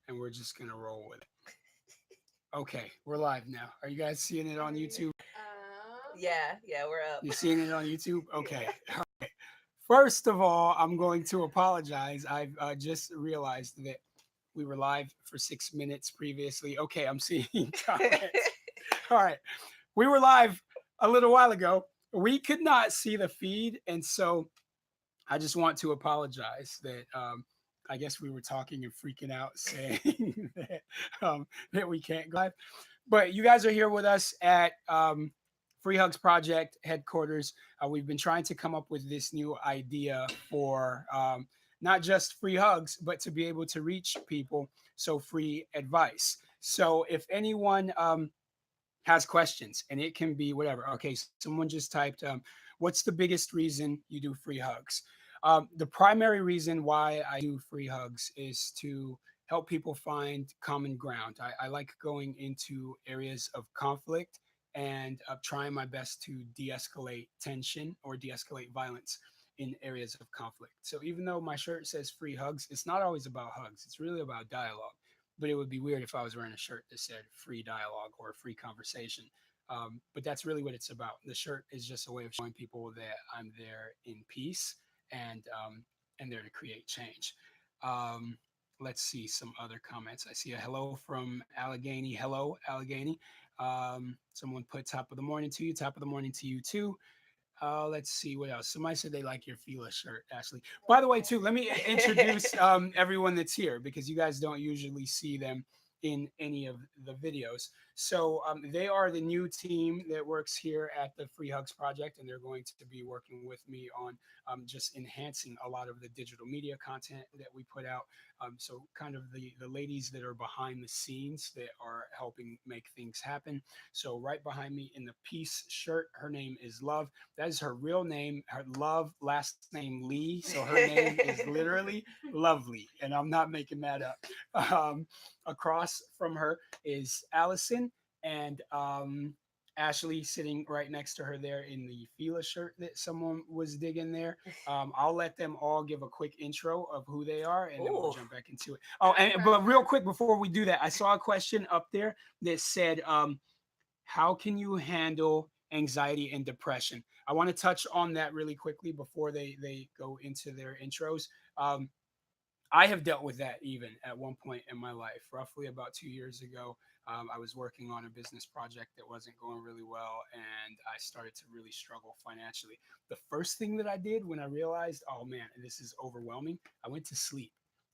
and we're just gonna roll with it. Okay, we're live now. Are you guys seeing it on YouTube? Yeah, we're up. You're seeing it on YouTube? Okay. Yeah. First of all, I'm going to apologize. I've just realized that we were live for 6 minutes previously. Okay, I'm seeing comments. All right. We were live a little while ago. We could not see the feed. And so I just want to apologize that I guess we were talking and freaking out saying that we can't go live. But you guys are here with us at Free Hugs Project headquarters. We've been trying to come up with this new idea for not just free hugs, but to be able to reach people. So, free advice. So, if anyone has questions, and it can be whatever. Okay, someone just typed, what's the biggest reason you do free hugs? The primary reason why I do free hugs is to help people find common ground. I like going into areas of conflict and trying my best to de escalate tension or de escalate violence in areas of conflict. So even though my shirt says free hugs, it's not always about hugs, it's really about dialogue. But it would be weird if I was wearing a shirt that said free dialogue or free conversation. But that's really what it's about. The shirt is just a way of showing people that I'm there in peace and there to create change. Um, let's see some other comments. I see a hello from Allegheny. Hello, Allegheny. Someone put top of the morning to you. Top of the morning to you too. Let's see what else. Somebody said they like your Fila shirt, Ashley. By the way, too, let me introduce everyone that's here because you guys don't usually see them in any of the videos. So they are the new team that works here at the Free Hugs Project, and they're going to be working with me on just enhancing a lot of the digital media content that we put out. So kind of the ladies that are behind the scenes that are helping make things happen. So right behind me in the peace shirt, her name is Love. That is her real name. Her Love, last name Lee. So her name is literally Lovely, and I'm not making that up. Across from her is Allison, and Ashley sitting right next to her there in the Fila shirt that someone was digging there. I'll let them all give a quick intro of who they are, and then we'll Ooh. jump back into it. Oh, and but real quick before we do that, I saw a question up there that said, how can you handle anxiety and depression? I want to touch on that really quickly before they go into their intros. Um, I have dealt with that even at one point in my life, roughly about 2 years ago. I was working on a business project that wasn't going really well, and I started to really struggle financially. The first thing that I did when I realized, oh man, this is overwhelming, I went to sleep.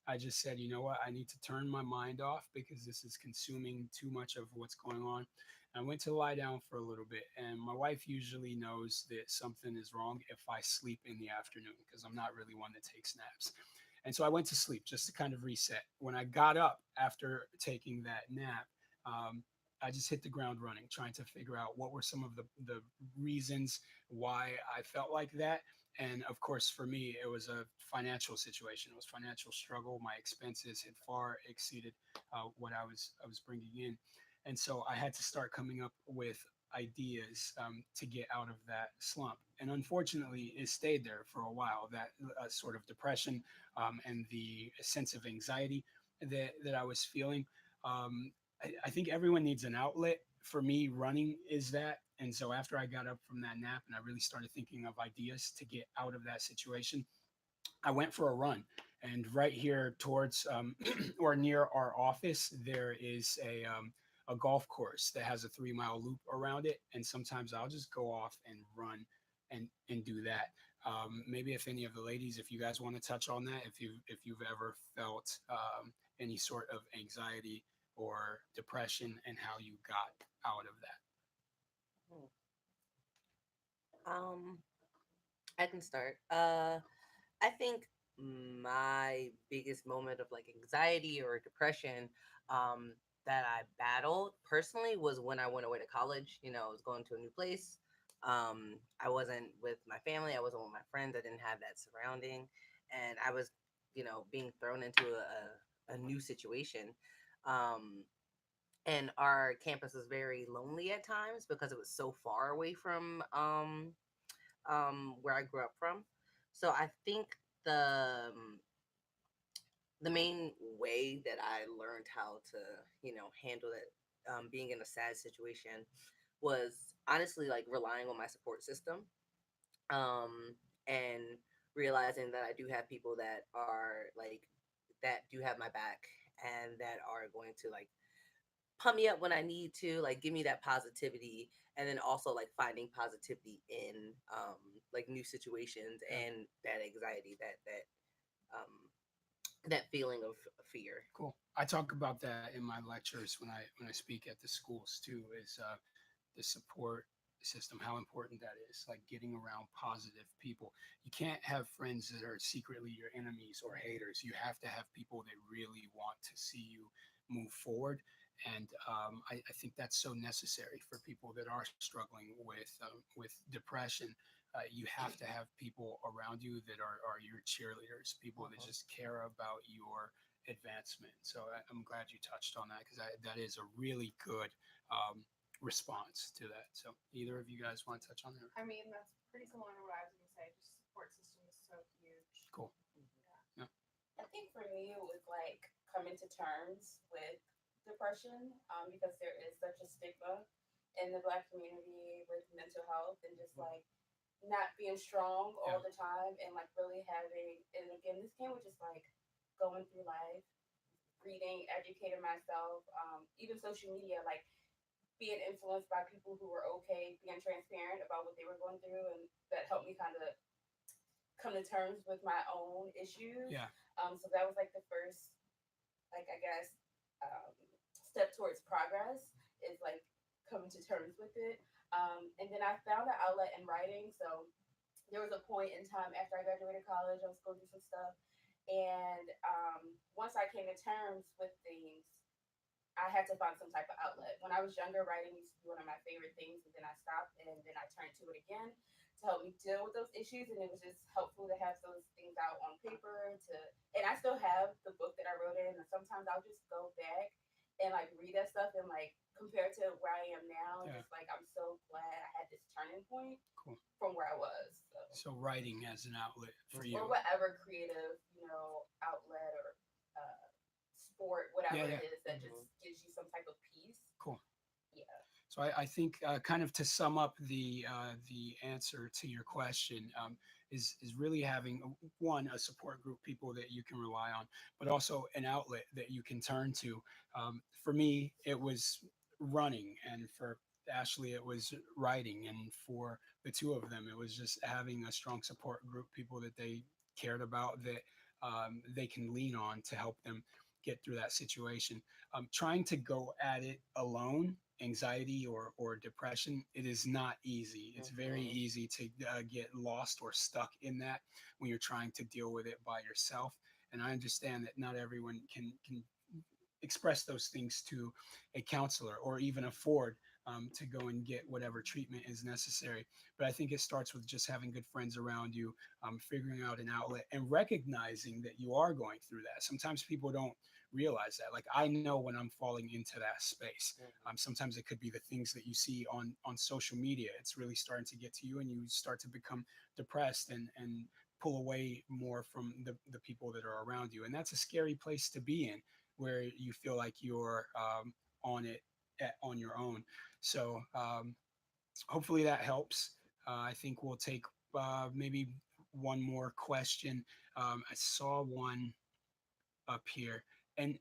I just said, you know what, I need to turn my mind off because this is consuming too much of what's going on. I went to lie down for a little bit, and my wife usually knows that something is wrong if I sleep in the afternoon because I'm not really one that takes naps. And so I went to sleep just to kind of reset. When I got up after taking that nap, um, I just hit the ground running, trying to figure out what were some of the reasons why I felt like that. And of course, for me, it was a financial situation. It was financial struggle. My expenses had far exceeded what I was bringing in, and so I had to start coming up with ideas to get out of that slump. And unfortunately, it stayed there for a while. That sort of depression and the sense of anxiety that I was feeling. I think everyone needs an outlet. For me, running is that. And so after I got up from that nap and I really started thinking of ideas to get out of that situation, I went for a run. And right here towards or near our office, there is a golf course that has a 3 mile loop around it. And sometimes I'll just go off and run and do that. Maybe if any of the ladies, if you guys want to touch on that, if you've ever felt any sort of anxiety or depression and how you got out of that. um, I can start. I think my biggest moment of like anxiety or depression that I battled personally was when I went away to college. I was going to a new place. I wasn't with my family. I wasn't with my friends. I didn't have that surrounding, and I was, being thrown into a new situation. Um, and our campus was very lonely at times because it was so far away from where I grew up from. So I think the the main way that I learned how to, handle it, being in a sad situation, was honestly like relying on my support system, and realizing that I do have people that are like that do have my back and that are going to like pump me up when I need to, like give me that positivity, and then also like finding positivity in like new situations Yeah. and that anxiety, um that feeling of fear. Cool. I talk about that in my lectures when I speak at the schools too. Is the support system, how important that is, like getting around positive people. You can't have friends that are secretly your enemies or haters. You have to have people that really want to see you move forward. And I think that's so necessary for people that are struggling with depression. You have to have people around you that are your cheerleaders, people that Mhm. just care about your advancement. So I'm glad you touched on that, because that is a really good um, response to that. So either of you guys want to touch on that? I mean, that's pretty similar to what I was going to say. Just support system is so huge. Cool. Yeah. Yeah. I think for me, it was like coming to terms with depression because there is such a stigma in the Black community with mental health and just like not being strong Yeah. all the time and like really having, and again, this came with just like going through life, reading, educating myself, even social media, like being influenced by people who were okay, being transparent about what they were going through, and that helped me kind of come to terms with my own issues. Yeah. So that was like the first, like I guess, um, step towards progress is like coming to terms with it. And then I found an outlet in writing. So there was a point in time after I graduated college, I was going through some stuff, and once I came to terms with things, I had to find some type of outlet. When I was younger, writing used to be one of my favorite things, and then I stopped, and then I turned to it again to help me deal with those issues. And it was just helpful to have those things out on paper. And I still have the book that I wrote in, and sometimes I'll just go back and like read that stuff and like compare to where I am now, and Yeah. just like I'm so glad I had this turning point Cool. from where I was. So, So writing as an outlet for Mhm. you. or whatever creative, outlet or sport, Yeah. whatever Yeah. it is that just Mhm. gives you some type of peace. Cool. Yeah. So I think kind of to sum up the answer to your question, is really having one, a support group, people that you can rely on, but also an outlet that you can turn to. For me, it was running, and for Ashley, it was writing, and for the two of them, it was just having a strong support group, people that they cared about, that they can lean on to help them get through that situation. Trying to go at it alone, anxiety or depression, it is not easy. It's very Mhm. easy to get lost or stuck in that when you're trying to deal with it by yourself. And I understand that not everyone can express those things to a counselor or even afford to go and get whatever treatment is necessary. But I think it starts with just having good friends around you, figuring out an outlet, and recognizing that you are going through that. Sometimes people don't realize that. Like, I know when I'm falling into that space. Mhm. Sometimes it could be the things that you see on social media. It's really starting to get to you, and you start to become depressed and pull away more from the people that are around you. And that's a scary place to be in, where you feel like you're on it on your own. So hopefully that helps. I think we'll take maybe one more question. I saw one up here, and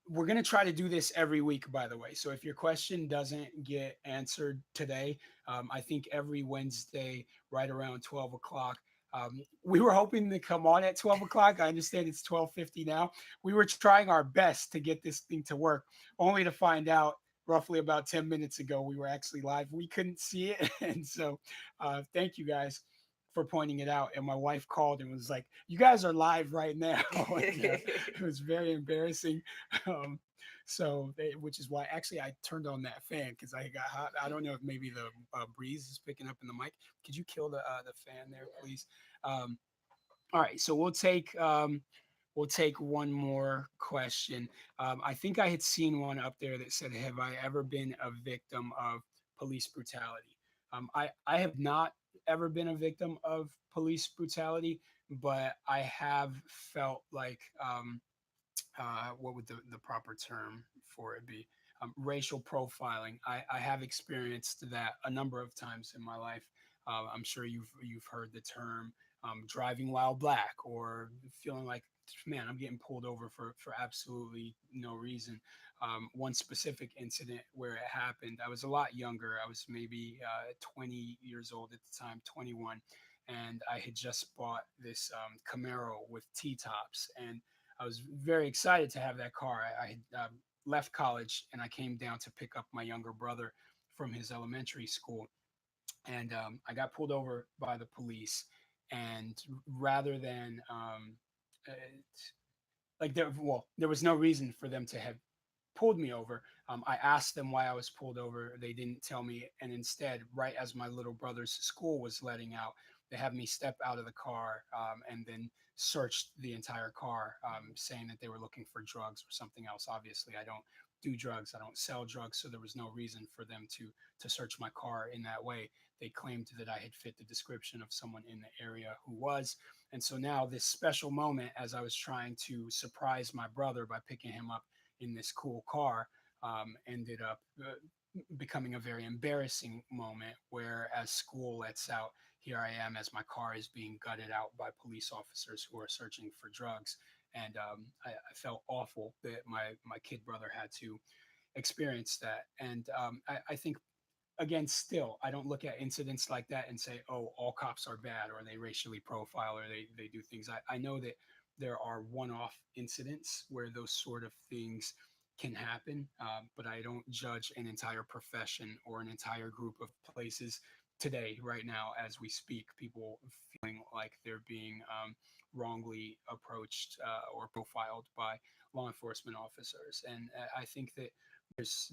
we're going to try to do this every week, by the way. So if your question doesn't get answered today, I think every Wednesday right around 12 o'clock, we were hoping to come on at 12 o'clock. I understand it's 12:50 now. We were trying our best to get this thing to work, only to find out roughly about 10 minutes ago we were actually live. We couldn't see it. And so thank you guys for pointing it out. And my wife called and was like, "You guys are live right now." And, it was very embarrassing. Um, which is why actually I turned on that fan, because I got hot. I don't know if maybe the breeze is picking up in the mic. Could you kill the fan there, Yeah. please? Um, all right, so we'll take one more question. I think I had seen one up there that said, "Have I ever been a victim of police brutality?" I have not ever been a victim of police brutality, but I have felt like what would the proper term for it be? Racial profiling. I have experienced that a number of times in my life. I'm sure you've heard the term driving while black, or feeling like, man, I'm getting pulled over for absolutely no reason. One specific incident where it happened, I was a lot younger. I was maybe 20 years old at the time, 21, and I had just bought this Camaro with T tops, and I was very excited to have that car. I had left college and I came down to pick up my younger brother from his elementary school, and I got pulled over by the police. And rather than uh, there was no reason for them to have pulled me over. I asked them why I was pulled over. They didn't tell me. And instead, right as my little brother's school was letting out, they had me step out of the car, and then searched the entire car, saying that they were looking for drugs or something else. Obviously, I don't do drugs. I don't sell drugs. So there was no reason for them to search my car in that way. They claimed that I had fit the description of someone in the area who was. And so now, this special moment, as I was trying to surprise my brother by picking him up in this cool car, ended up becoming a very embarrassing moment where, as school lets out, here I am as my car is being gutted out by police officers who are searching for drugs. And I felt awful that my kid brother had to experience that. And I think, again, still, I don't look at incidents like that and say, oh, all cops are bad, or they racially profile, or they do things. I know that there are one-off incidents where those sort of things can happen, but I don't judge an entire profession or an entire group of places today, right now, as we speak, people feeling like they're being wrongly approached or profiled by law enforcement officers. And I think that there's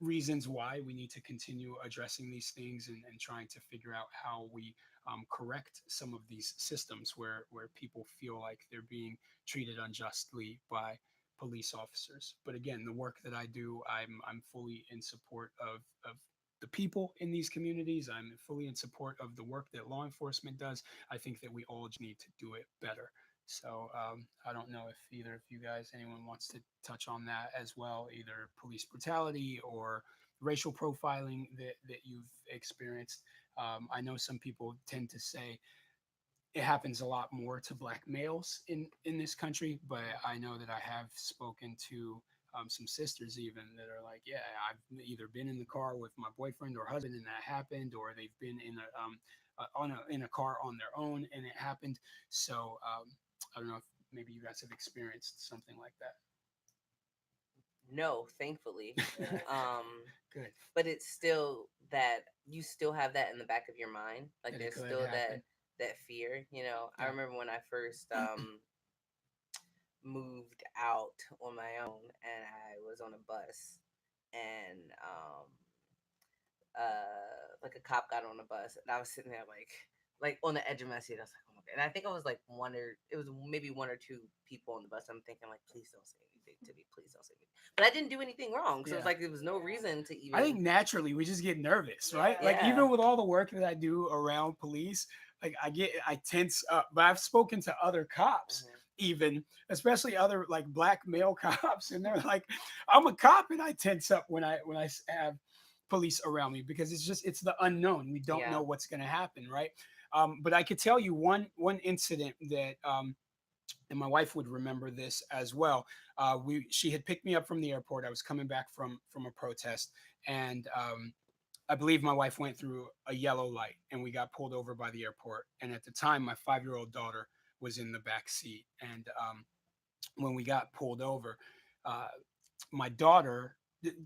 reasons why we need to continue addressing these things, and trying to figure out how we correct some of these systems where people feel like they're being treated unjustly by police officers. But again, the work that I do, I'm fully in support of the people in these communities. I'm fully in support of the work that law enforcement does. I think that we all just need to do it better. So I don't know if either of you guys, anyone wants to touch on that as well, either police brutality or racial profiling that you've experienced. I know some people tend to say it happens a lot more to black males in this country, but I know that I have spoken to some sisters even that are like, yeah, I've either been in the car with my boyfriend or husband and that happened, or they've been in a car on their own and it happened. So I don't know if maybe you guys have experienced something like No, thankfully. that. Um, Good. but it's still that you still have that in the back of your mind. Like That it there's could still happen. that fear. I Yeah. remember when I first moved out on my own and I was on a bus and like a cop got on the bus and I was sitting there like on the edge of my seat. I was like, oh my god. And I think I was like it was maybe one or two people on the bus. I'm thinking like, please don't say anything to me. Please don't say anything. But I didn't do anything wrong. So it was Yeah. like there was no reason to I think even naturally we just get nervous, right? Yeah. Like, yeah. even with all the work that I do around police, like I tense up. But I've spoken to other cops, Mhm. even, especially other like black male cops, and they're like, I'm a cop and I tense up when I have police around me, because it's the unknown. We don't Yeah. know what's going to happen, right? But I could tell you one incident that and my wife would remember this as well. She had picked me up from the airport. I was coming back from a protest, and I believe my wife went through a yellow light, and we got pulled over by the airport. And at the time, my 5-year-old daughter was in the back seat. And when we got pulled over, uh, my daughter,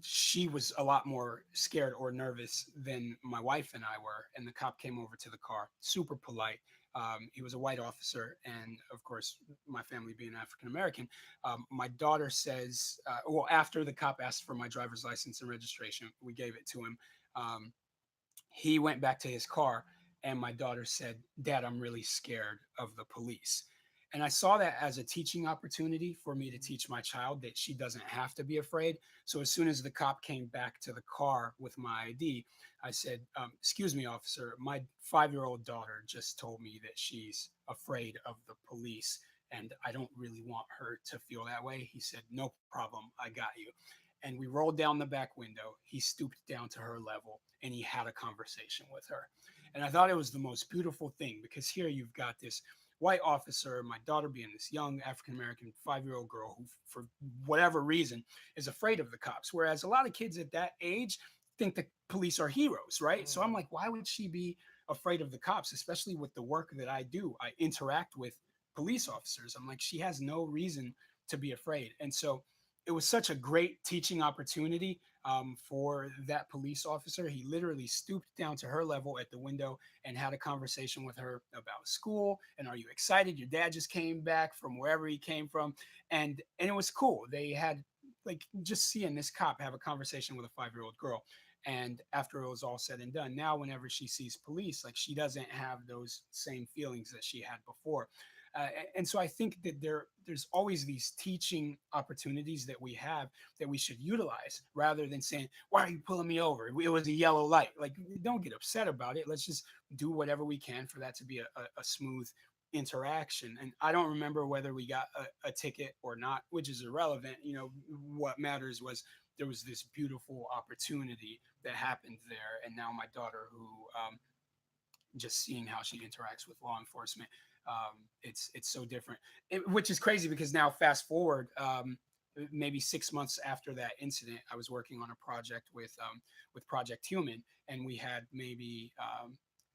she was a lot more scared or nervous than my wife and I were. And the cop came over to the car, super polite. He was a white officer, and of course, my family being African American, my daughter says, well, after the cop asked for my driver's license and registration, we gave it to him. Um, he went back to his car, and my daughter said, Dad, I'm really scared of the police. And I saw that as a teaching opportunity for me to teach my child that she doesn't have to be afraid. So as soon as the cop came back to the car with my ID, I said, excuse me, officer, my 5-year-old daughter just told me that she's afraid of the police. and I don't really want her to feel that way. He said, no problem, I got you. And we rolled down the back window. He stooped down to her level and he had a conversation with her. And I thought it was the most beautiful thing because here you've got this white officer, my daughter being this young African American 5-year-old girl who, for whatever reason, is afraid of the cops. Whereas a lot of kids at that age think the police are heroes, right? So I'm Mhm. like, why would she be afraid of the cops, especially with the work that I do? I interact with police officers. I'm like, she has no reason to be afraid. And so it was such a great teaching opportunity for that police officer. He literally stooped down to her level at the window and had a conversation with her about school. And are you excited? Your dad just came back from wherever he came from, and it was cool. They had like just seeing this cop have a conversation with a 5-year-old girl. And after it was all said and done, now whenever she sees police, like she doesn't have those same feelings that she had before. And so I think that there's always these teaching opportunities that we have that we should utilize rather than saying, why are you pulling me over? It was a yellow light. Like, don't get upset about it. Let's just do whatever we can for that to be a smooth interaction. And I don't remember whether we got a ticket or not, which is irrelevant. What matters was there was this beautiful opportunity that happened there. And now my daughter, who just seeing how she interacts with law enforcement, it's so different. Which is crazy because now fast forward, maybe 6 months after that incident, I was working on a project with Project Human, and we had maybe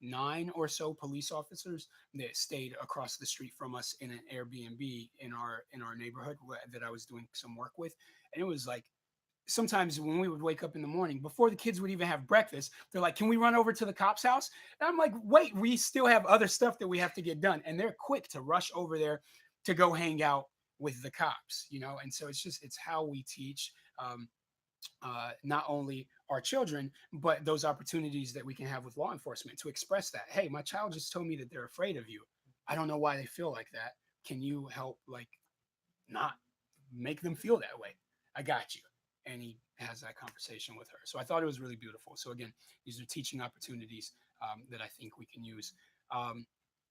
9 or so police officers that stayed across the street from us in an Airbnb in our neighborhood that I was doing some work with, and it was like sometimes when we would wake up in the morning before the kids would even have breakfast, they're like, can we run over to the cops house? And I'm like, wait, we still have other stuff that we have to get done, and they're quick to rush over there to go hang out with the cops. And so it's how we teach, not only our children but those opportunities that we can have with law enforcement to express that, hey, my child just told me that they're afraid of you. I don't know why they feel like that. Can you help, like, not make them feel that way? I got you. And he has that conversation with her. So I thought it was really beautiful. So again, these are teaching opportunities that I think we can use. Um,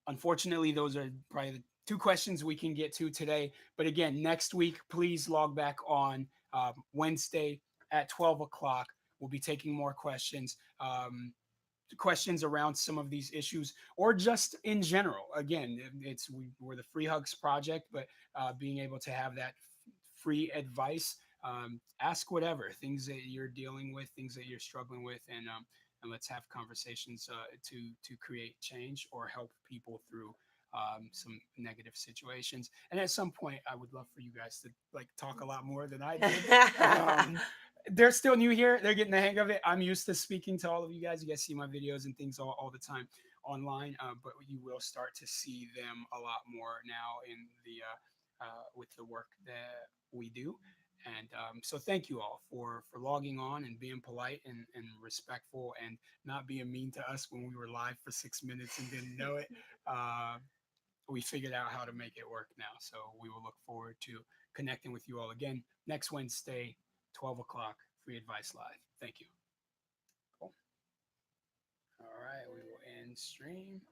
Unfortunately, those are probably the 2 questions we can get to today. But again, next week, please log back on Wednesday at 12 o'clock. We'll be taking more questions around some of these issues or just in general. Again, we're the Free Hugs Project, but being able to have that free advice, ask whatever things that you're dealing with, things that you're struggling with, and let's have conversations to create change or help people through some negative situations. And at some point, I would love for you guys to like talk a lot more than I did. They're still new here. They're getting the hang of it. I'm used to speaking to all of you guys. You guys see my videos and things all the time online, but you will start to see them a lot more now in the with the work that we do. And so thank you all for logging on and being polite and respectful and not being mean to us when we were live for 6 minutes and didn't know it. Uh, we figured out how to make it work now. So we will look forward to connecting with you all again next Wednesday, 12 o'clock, Free Advice Live. Thank you. Cool. All right, we will end stream.